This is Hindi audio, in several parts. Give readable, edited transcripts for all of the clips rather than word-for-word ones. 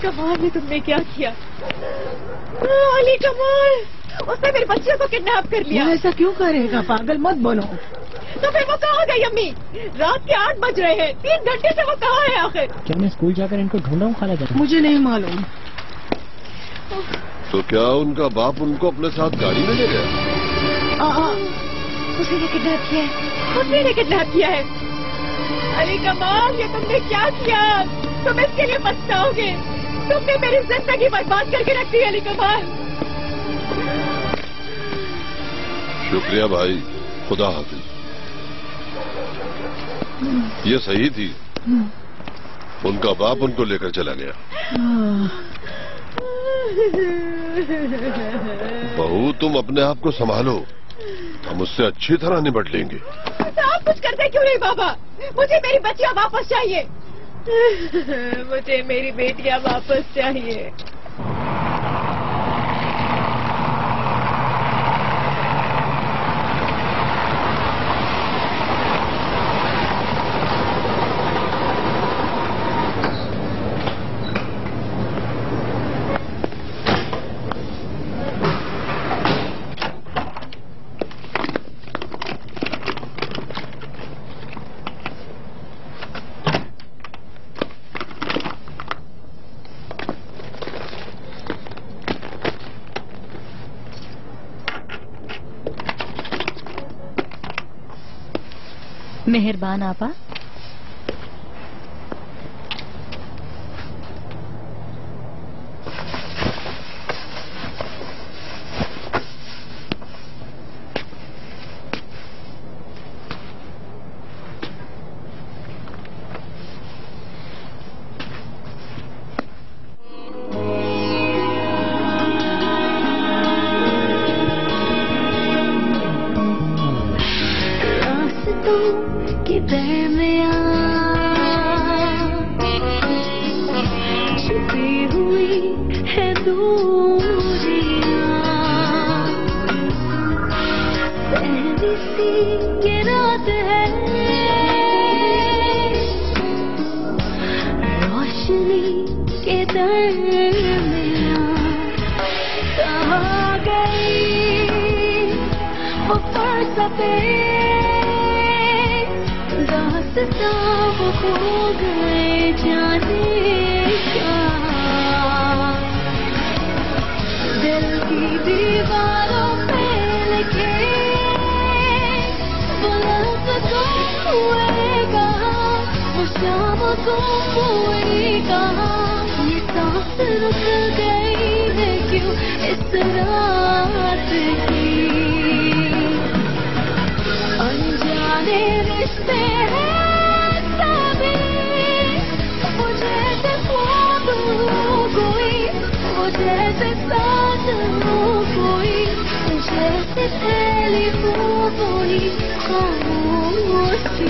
कमाल ने तुमने क्या किया? अली कमाल, उसने मेरे बच्चे को किडनैप कर लिया। ऐसा क्यों करेगा? पागल मत बनो। तो फिर वो कहाँ गई अम्मी? रात के 8 बज रहे हैं, 3 घंटे से वो कहाँ है आखिर? क्या मैं स्कूल जाकर इनको ढूंढा हूँ खाला जान? मुझे नहीं मालूम। तो क्या उनका बाप उनको अपने साथ गाड़ी में ले गया? उसी ने किडनैप किया है, उसी ने किडनैप किया है। अली कमाल, ये तुमने क्या किया? तुम इसके लिए पछताओगे। तुमने मेरी जिंदगी बर्बाद करके रख दी अली कमाल। शुक्रिया भाई, खुदा हाफिज। ये सही थी, उनका बाप उनको लेकर चला गया। बहू, तुम अपने आप को संभालो, हम उससे अच्छी तरह निपट लेंगे। तो आप कुछ करते क्यों नहीं बाबा? मुझे मेरी बच्चियां वापस चाहिए। मुझे मेरी बेटियां वापस चाहिए। मेहरबान आपा। के दरमियां छुपी हुई है दूरियां, पहली सी ये रात है, रोशनी के दरमियां कहाँ गई वो फलसफे, दास्तां वो खो गए जाने कहाँ, दिल की दीवारों पे लिखे वो लफ्ज़ गुम हुए कहाँ, वो शाम गुम हुई कहाँ, ये सांस रुक गई है क्यों इस रात की, अनजाने रिश्ते हैं सभी, वो जैसे ख्वाब हो कोई, वो जैसे साथ हो कोई, जैसे फैली कोई खामोशियाँ।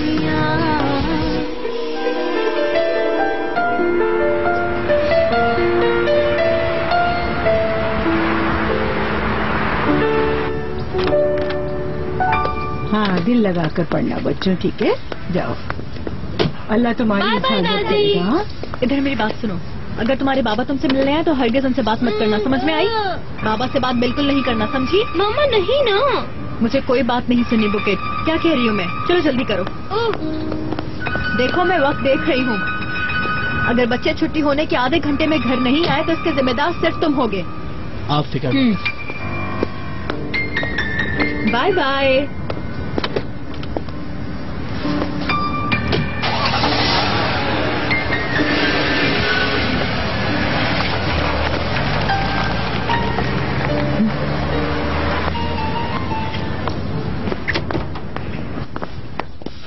हाँ, दिल लगाकर पढ़ना बच्चों, ठीक है? जाओ, अल्लाह तुम्हारी हिफाजत करेगा। इधर मेरी बात सुनो, अगर तुम्हारे बाबा तुमसे मिलने आए तो हरगिज़ उनसे बात मत करना, समझ में आई? बाबा से बात बिल्कुल नहीं करना, समझी? मामा नहीं ना। मुझे कोई बात नहीं सुननी बुकेट, क्या कह रही हूँ मैं? चलो जल्दी करो। देखो मैं वक्त देख रही हूँ, अगर बच्चे छुट्टी होने के आधे घंटे में घर नहीं आए तो इसके जिम्मेदार सिर्फ तुम होगे। आप फिक्र बाय बाय।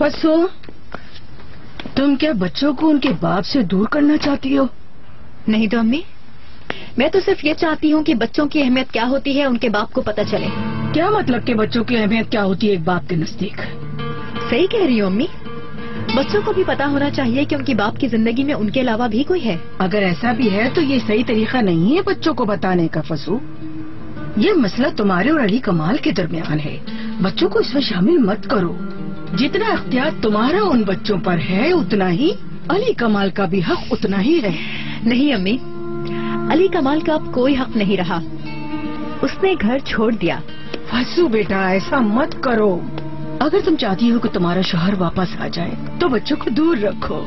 फसो, तुम क्या बच्चों को उनके बाप से दूर करना चाहती हो? नहीं तो अम्मी, मैं तो सिर्फ ये चाहती हूँ कि बच्चों की अहमियत क्या होती है उनके बाप को पता चले। क्या मतलब कि बच्चों की अहमियत क्या होती है एक बाप के नजदीक? सही कह रही हो अम्मी, बच्चों को भी पता होना चाहिए कि उनकी बाप की जिंदगी में उनके अलावा भी कोई है। अगर ऐसा भी है तो ये सही तरीका नहीं है बच्चों को बताने का फसू। ये मसला तुम्हारे और अली कमाल के दरमियान है, बच्चों को इसमें शामिल मत करो। जितना अख्तियार तुम्हारा उन बच्चों पर है उतना ही अली कमाल का भी हक उतना ही है। नहीं अम्मी, अली कमाल का अब कोई हक नहीं रहा। उसने घर छोड़ दिया। फसू बेटा, ऐसा मत करो। अगर तुम चाहती हो कि तुम्हारा शौहर वापस आ जाए तो बच्चों को दूर रखो।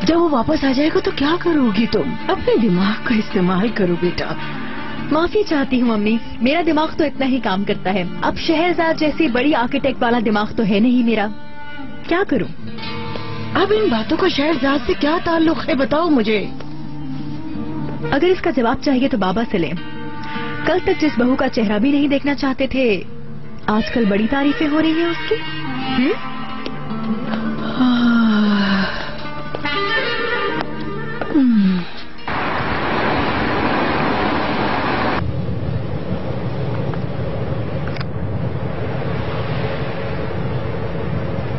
जब वो वापस आ जाएगा तो क्या करोगी तुम? अपने दिमाग का इस्तेमाल करो बेटा। माफी चाहती हूँ मम्मी, मेरा दिमाग तो इतना ही काम करता है। अब शहरजाद जैसी बड़ी आर्किटेक्ट वाला दिमाग तो है नहीं मेरा, क्या करूँ? अब इन बातों का शहरजाद से क्या ताल्लुक है, बताओ मुझे। अगर इसका जवाब चाहिए तो बाबा से लें। कल तक जिस बहू का चेहरा भी नहीं देखना चाहते थे, आजकल बड़ी तारीफें हो रही है उसकी।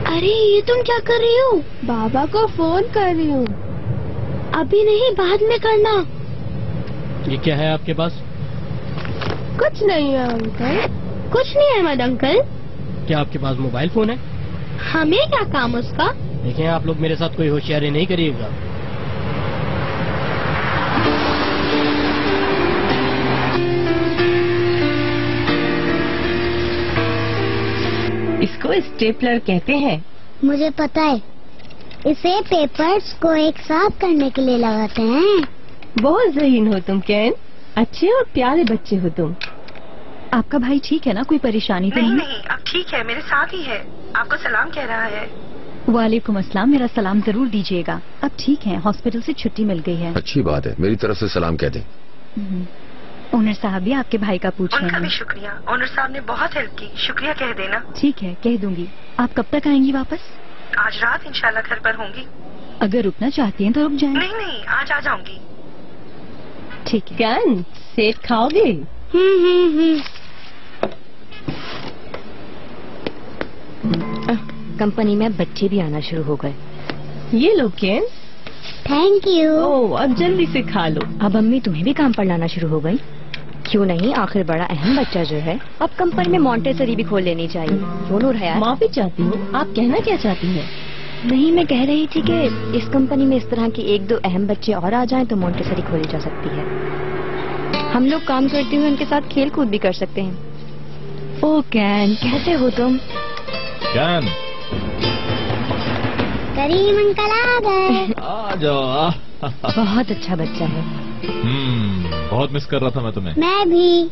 अरे ये तुम क्या कर रही हो? बाबा को फोन कर रही हूँ। अभी नहीं, बाद में करना। ये क्या है आपके पास? कुछ नहीं है अंकल। कुछ नहीं है मद अंकल। क्या आपके पास मोबाइल फोन है? हमें क्या काम उसका? देखिए, आप लोग मेरे साथ कोई होशियारी नहीं करिएगा। इसको स्टेपलर कहते हैं। मुझे पता है, इसे पेपर्स को एक साथ करने के लिए लगाते हैं। बहुत ज़हीन हो तुम कैन, अच्छे और प्यारे बच्चे हो तुम। आपका भाई ठीक है ना? कोई परेशानी तो नहीं? नहीं, अब ठीक है, मेरे साथ ही है। आपको सलाम कह रहा है। वालेकुम अस्सलाम, मेरा सलाम जरूर दीजिएगा। अब ठीक है, हॉस्पिटल से छुट्टी मिल गई है। अच्छी बात है, मेरी तरफ से सलाम कह दें। ओनर साहब भी आपके भाई का पूछ रहे उनका भी हैं। शुक्रिया, ओनर साहब ने बहुत हेल्प की, शुक्रिया कह देना। ठीक है, कह दूंगी। आप कब तक आएंगी वापस? आज रात इंशाल्लाह घर पर होंगी। अगर रुकना चाहती हैं तो रुक जाएं। नहीं, आज आ जाऊंगी। ठीक है। कैन, सेब खाओगे? कंपनी में बच्चे भी आना शुरू हो गए। ये लो कैन। Thank you. ओह, अब जल्दी से खा लो। अब अम्मी तुम्हें भी काम पर लाना शुरू हो गई? क्यों नहीं, आखिर बड़ा अहम बच्चा जो है। अब कंपनी में मॉन्टेसरी भी खोल लेनी चाहिए। क्यों नूर हयात? माफी चाहती हूँ, आप कहना क्या चाहती हैं? नहीं, मैं कह रही थी कि इस कंपनी में इस तरह के 1-2 अहम बच्चे और आ जाएं तो मॉन्टेसरी खोली जा सकती है। हम लोग काम करते हुए उनके साथ खेल कूद भी कर सकते हैं। ओ कैन, कैसे हो तुम? कैन, करीम अंकल आ गए। आ जाओ। बहुत अच्छा बच्चा है। बहुत मिस कर रहा था मैं तुम्हें। मैं भी।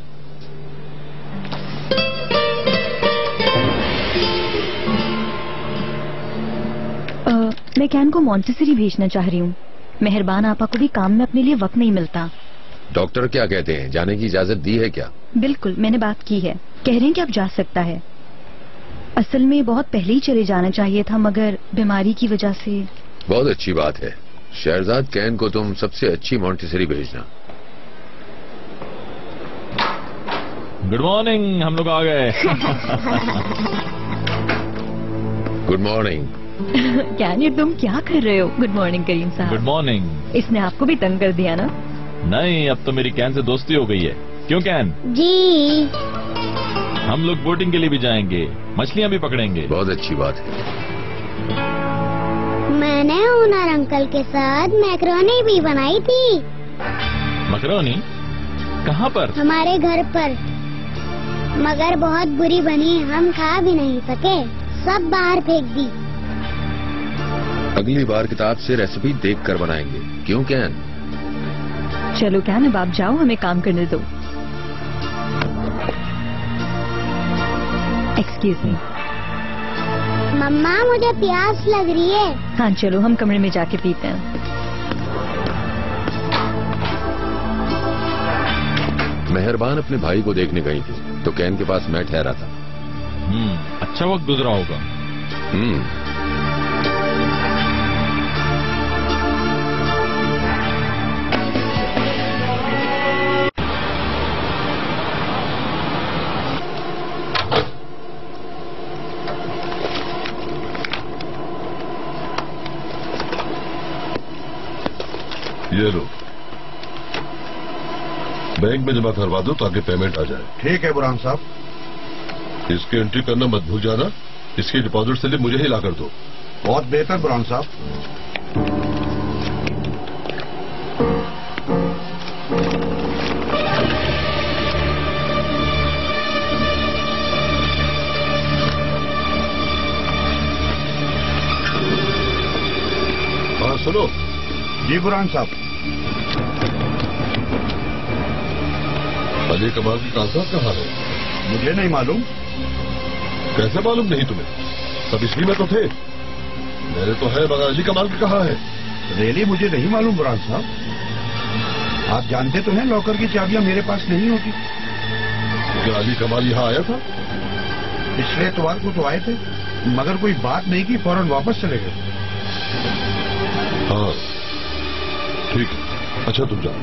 मैं कैन को मॉन्टेसरी भेजना चाह रही हूँ। मेहरबान आपा को भी काम में अपने लिए वक्त नहीं मिलता। डॉक्टर क्या कहते हैं, जाने की इजाजत दी है क्या? बिल्कुल, मैंने बात की है। कह रहे हैं कि अब जा सकता है। असल में बहुत पहले ही चले जाना चाहिए था, मगर बीमारी की वजह से। बहुत अच्छी बात है। शहरजाद कैन को तुम सबसे अच्छी मॉन्टेसरी भेजना। गुड मॉर्निंग, हम लोग आ गए। Good morning. कैन, ये तुम क्या कर रहे हो? गुड मॉर्निंग करीम साहब। Good morning. इसने आपको भी तंग कर दिया ना? नहीं, अब तो मेरी कैन से दोस्ती हो गई है। क्यों कैन? जी। हम लोग बोटिंग के लिए भी जाएंगे, मछलियाँ भी पकड़ेंगे। बहुत अच्छी बात है। मैंने ओनर अंकल के साथ मैक्रोनी भी बनाई थी। मकरोनी? कहाँ पर? हमारे घर पर, मगर बहुत बुरी बनी, हम खा भी नहीं सके, सब बाहर फेंक दी। अगली बार किताब से रेसिपी देख कर बनाएंगे। क्यों कैन? चलो कैन, अब आप जाओ, हमें काम करने दो। Excuse me. मम्मा, मुझे प्यास लग रही है। हाँ चलो, हम कमरे में जाके पीते हैं। मेहरबान अपने भाई को देखने गई थी तो कैन के पास मैं ठहरा था। अच्छा वक्त गुजरा होगा। ये लो, बैंक में जमा करवा दो ताकि पेमेंट आ जाए। ठीक है बुरहान साहब। इसकी एंट्री करना मत भूल जाना। इसकी डिपॉजिट स्लिप मुझे ही ला कर दो। बहुत बेहतर बुरहान साहब। जी बुरहान साहब। अली कमाल की कागजात कहाँ है? मुझे नहीं मालूम। कैसे मालूम नहीं तुम्हें? सब इसी में तो थे। मेरे तो है मगर अली कमाल की कहाँ है? रेली मुझे नहीं मालूम बुरहान साहब। आप जानते तो हैं लॉकर की चाबियां मेरे पास नहीं होती। क्या अली कमाल यहाँ आया था? पिछले इतवार को तो आए थे मगर कोई बात नहीं की, फौरन वापस चले गए। हाँ ठीक है, अच्छा तुम जाओ।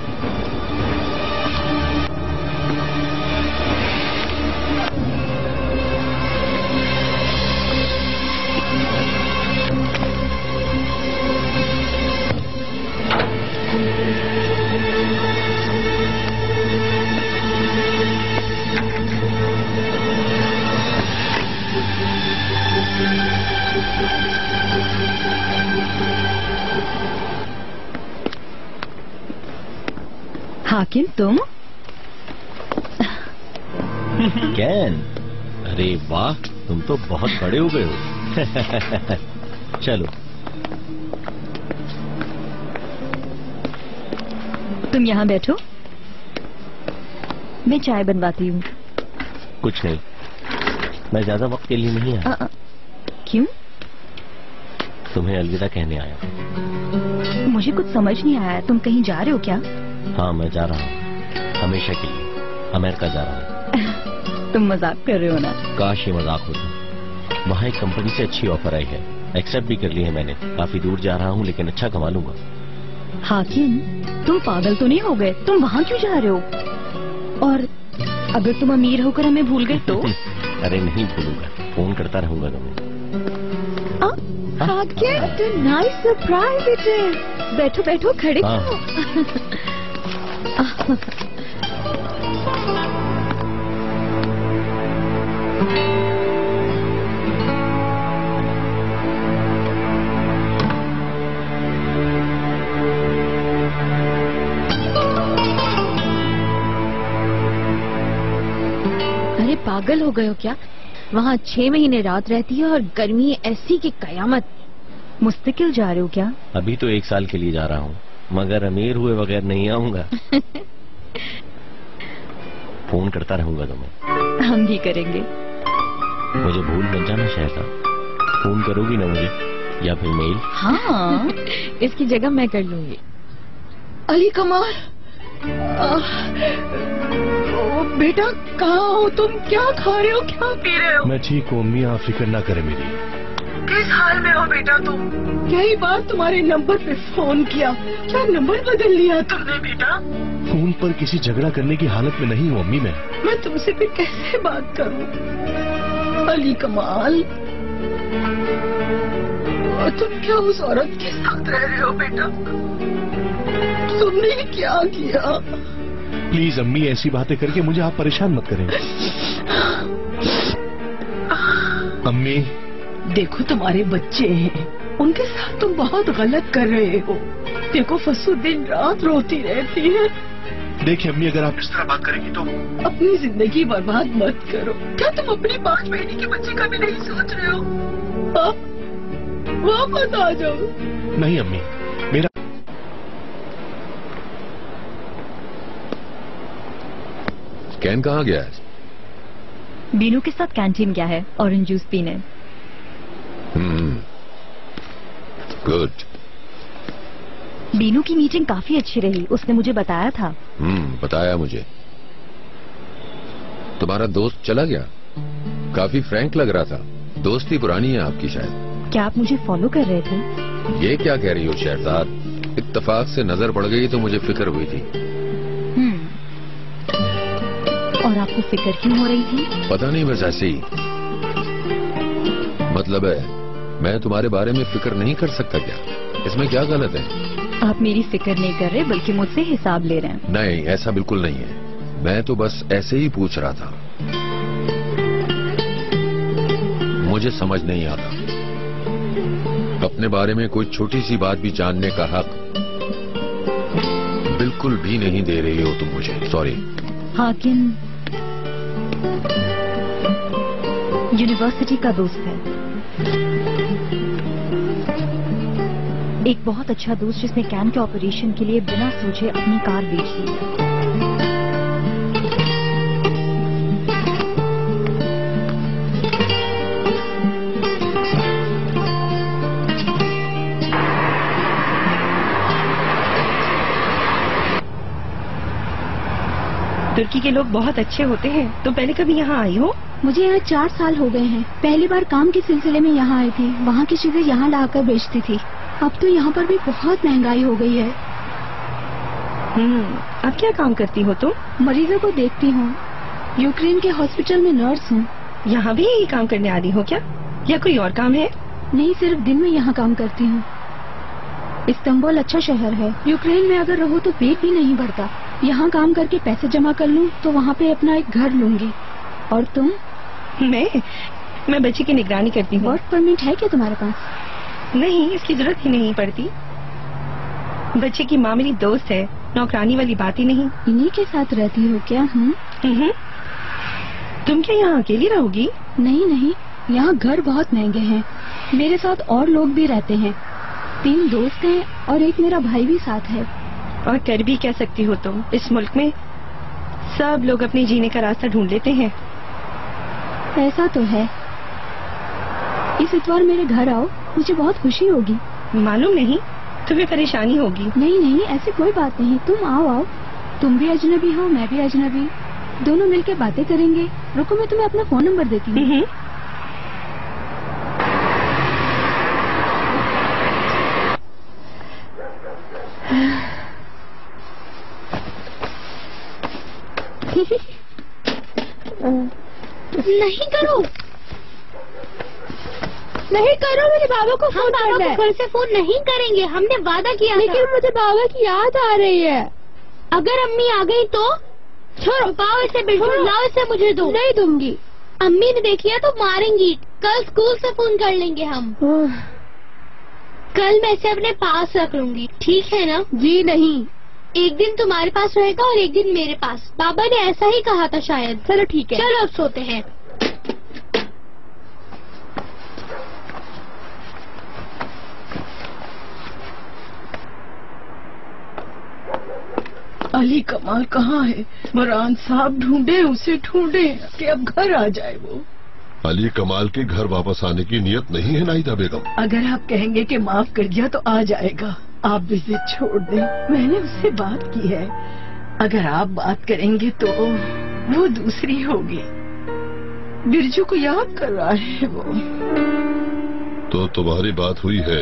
हाकिम तुम? कैन, अरे वाह, तुम तो बहुत बड़े हो गए हो। चलो। तुम यहाँ बैठो, मैं चाय बनवाती हूँ। कुछ नहीं, मैं ज्यादा वक्त के लिए नहीं आया। क्यों? तुम्हें अलविदा कहने आया। मुझे कुछ समझ नहीं आया, तुम कहीं जा रहे हो क्या? हाँ मैं जा रहा हूँ, हमेशा के लिए अमेरिका जा रहा हूँ। तुम मजाक कर रहे हो ना? काश ये मजाक होता। वहाँ एक कंपनी से अच्छी ऑफर आई है, एक्सेप्ट भी कर ली है मैंने। काफी दूर जा रहा हूँ लेकिन अच्छा कमा लूंगा। हाकिम, तुम पागल तो नहीं हो गए? तुम वहाँ क्यों जा रहे हो? और अगर तुम अमीर होकर हमें भूल गए तो? अरे नहीं भूलूंगा, फोन करता रहूंगा तुम्हें। हाकिम, नाइस सरप्राइज इट इज। बैठो बैठो, खड़े हो। अरे पागल हो गए हो क्या? वहाँ 6 महीने रात रहती है और गर्मी ऐसी की कयामत। मुस्तकिल जा रहे हो क्या? अभी तो 1 साल के लिए जा रहा हूँ, मगर अमीर हुए बगैर नहीं आऊंगा। फोन करता रहूंगा तुम्हें। हम भी करेंगे। मुझे भूल मत जाना शहज़ाद। फोन करोगी ना मुझे, या फिर मेल? हाँ, इसकी जगह मैं कर लूंगी। अली कमाल, बेटा कहाँ हो तुम? क्या खा रहे हो, क्या पी रहे हो? मैं ठीक हूँ अम्मी, आप फिक्र ना करें मेरी। किस हाल में हो बेटा तुम? कई बार तुम्हारे नंबर पे फोन किया, क्या नंबर बदल लिया तुमने बेटा? फोन पर किसी झगड़ा करने की हालत में नहीं हूँ अम्मी। मैं तुमसे फिर कैसे बात करूँ? अली कमाल, तुम क्या उस औरत के साथ रह रहे हो बेटा? तुमने क्या किया? प्लीज अम्मी, ऐसी बातें करके मुझे आप परेशान मत करें। अम्मी देखो, तुम्हारे बच्चे हैं, उनके साथ तुम बहुत गलत कर रहे हो। देखो फसू दिन रात रोती रहती है। देखिए अम्मी, अगर आप इस तरह बात करेंगी तो अपनी जिंदगी बर्बाद मत करो। क्या तुम अपनी 5 महीने की बच्ची का भी नहीं सोच रहे हो? वापस आ जाओ। नहीं अम्मी, मेरा कैन कहाँ गया है? बीनू के साथ कैंटीन गया है ऑरेंज जूस पीने। गुड। बीनू की मीटिंग काफी अच्छी रही, उसने मुझे बताया था। बताया मुझे। तुम्हारा दोस्त चला गया, काफी फ्रैंक लग रहा था। दोस्ती पुरानी है आपकी शायद। क्या आप मुझे फॉलो कर रहे थे? ये क्या कह रही हो शहज़ाद? इत्तेफाक से नजर पड़ गई तो मुझे फिक्र हुई थी। और आपको फिक्र क्यों हो रही थी? पता नहीं, बस ऐसे ही। मतलब है मैं तुम्हारे बारे में फिक्र नहीं कर सकता क्या? इसमें क्या गलत है? आप मेरी फिक्र नहीं कर रहे बल्कि मुझसे हिसाब ले रहे हैं। नहीं, ऐसा बिल्कुल नहीं है। मैं तो बस ऐसे ही पूछ रहा था। मुझे समझ नहीं आता, अपने बारे में कोई छोटी सी बात भी जानने का हक बिल्कुल भी नहीं दे रही हो तुम मुझे। सॉरी। हाकिम यूनिवर्सिटी का दोस्त है। एक बहुत अच्छा दोस्त जिसने कैन के ऑपरेशन के लिए बिना सोचे अपनी कार बेच दी। तुर्की के लोग बहुत अच्छे होते हैं। तुम पहले कभी यहाँ आई हो? मुझे यहाँ 4 साल हो गए हैं। पहली बार काम के सिलसिले में यहाँ आई थी। वहाँ की चीजें यहाँ लाकर बेचती थी। अब तो यहाँ पर भी बहुत महंगाई हो गई है। अब क्या काम करती हो तुम? मरीजों को देखती हूँ। यूक्रेन के हॉस्पिटल में नर्स हूँ। यहाँ भी यही काम करने आ रही हो क्या, या कोई और काम है? नहीं, सिर्फ दिन में यहाँ काम करती हूँ। इस्तांबुल अच्छा शहर है। यूक्रेन में अगर रहो तो पेट भी नहीं भरता। यहाँ काम करके पैसे जमा कर लूँ तो वहाँ पे अपना एक घर लूंगी। और तुम? मैं बच्चे की निगरानी करती हूँ। वर्क परमिट है क्या तुम्हारे पास? नहीं, इसकी जरूरत ही नहीं पड़ती। बच्चे की माँ मेरी दोस्त है, नौकरानी वाली बात ही नहीं। इन्हीं के साथ रहती हो क्या? तुम क्या यहाँ अकेली रहोगी? नहीं नहीं, यहाँ घर बहुत महंगे हैं। मेरे साथ और लोग भी रहते हैं। 3 दोस्त हैं और एक मेरा भाई भी साथ है। और कर भी क्या सकती हो तुम? इस मुल्क में सब लोग अपने जीने का रास्ता ढूंढ लेते हैं। ऐसा तो है। इस इतवार मेरे घर आओ, मुझे बहुत खुशी होगी। मालूम नहीं, तुम्हें परेशानी होगी। नहीं नहीं, ऐसी कोई बात नहीं। तुम आओ। तुम भी अजनबी हो, मैं भी अजनबी, दोनों मिलकर बातें करेंगे। रुको, मैं तुम्हें अपना फोन नंबर देती हूँ। नहीं करो, नहीं करो। मेरे बाबा को फोन करना है। फिर से फोन नहीं करेंगे, हमने वादा किया। लेकिन मुझे बाबा की याद आ रही है। अगर अम्मी आ गई तो? छोड़ो, पाओ इसे, बिल्कुल लाओ इसे, मुझे दो। नहीं दूंगी। अम्मी ने देखी है तो मारेंगी। कल स्कूल से फोन कर लेंगे हम। कल मैं इसे अपने पास रख लूंगी, ठीक है ना? जी नहीं, एक दिन तुम्हारे पास रहेगा और एक दिन मेरे पास। बाबा ने ऐसा ही कहा था शायद। चलो ठीक है, चलो अब सोते हैं। अली कमाल कहाँ है? मरान साहब ढूंढे उसे, ढूंढे कि अब घर आ जाए वो। अली कमाल के घर वापस आने की नियत नहीं है नाहिदा बेगम। अगर आप कहेंगे कि माफ कर दिया तो आ जाएगा। आप भी जिद छोड़ दें, मैंने उससे बात की है। अगर आप बात करेंगे तो वो दूसरी होगी। बिरजू को याद कर रहा है वो। तो तुम्हारी बात हुई है?